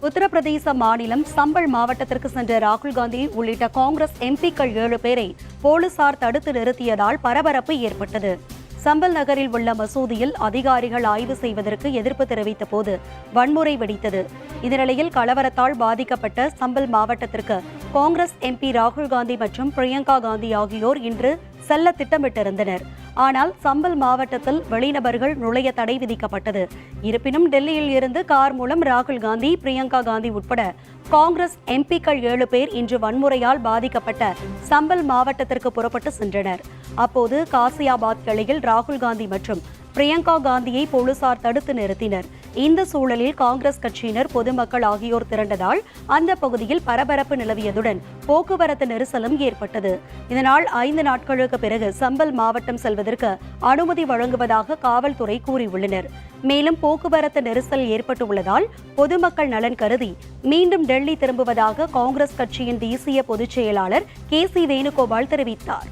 உத்தரப்பிரதேச மாநிலம் சம்பல் மாவட்டத்திற்கு சென்ற ராகுல் காந்தி உள்ளிட்ட காங்கிரஸ் எம்பிக்கள் 7 பேரை போலீசார் தடுத்து நிறுத்தியதால் பரபரப்பு ஏற்பட்டது. சம்பல் நகரில் உள்ள மசூதியில் அதிகாரிகள் ஆய்வு செய்வதற்கு எதிர்ப்பு தெரிவித்த போது வன்முறை வெடித்தது. இந்த நிலையில் கலவரத்தால் பாதிக்கப்பட்ட சம்பல் மாவட்டத்திற்கு காங்கிரஸ் எம்பி ராகுல் காந்தி மற்றும் பிரியங்கா காந்தி ஆகியோர் இன்று செல்ல திட்டமிட்டிருந்தனர். ஆனால் சம்பல் மாவட்டத்தில் வெளிநபர்கள் நுழைய தடை விதிக்கப்பட்டது. இருப்பினும் டெல்லியில் இருந்து கார் மூலம் ராகுல் காந்தி, பிரியங்கா காந்தி உட்பட காங்கிரஸ் எம்பிக்கள் 7 பேர் இன்று வன்முறையால் பாதிக்கப்பட்ட சம்பல் மாவட்டத்திற்கு புறப்பட்டு சென்றனர். அப்போது காசியாபாத் கிளையில் ராகுல் காந்தி மற்றும் பிரியங்கா காந்தியை போலீசார் தடுத்து நிறுத்தினர். இந்த சூழலில் காங்கிரஸ் கட்சியினர், பொதுமக்கள் ஆகியோர் திரண்டதால் அந்த பகுதியில் பரபரப்பு நிலவியதுடன் போக்குவரத்து நெரிசலும் ஏற்பட்டது. இதனால் 5 நாட்களுக்கு பிறகு சம்பல் மாவட்டம் செல்வதற்கு அனுமதி வழங்குவதாக காவல்துறை கூறியுள்ளனர். மேலும் போக்குவரத்து நெரிசல் ஏற்பட்டுள்ளதால் பொதுமக்கள் நலன் கருதி மீண்டும் டெல்லி திரும்புவதாக காங்கிரஸ் கட்சியின் தேசிய பொதுச் செயலாளர் KC வேணுகோபால் தெரிவித்தார்.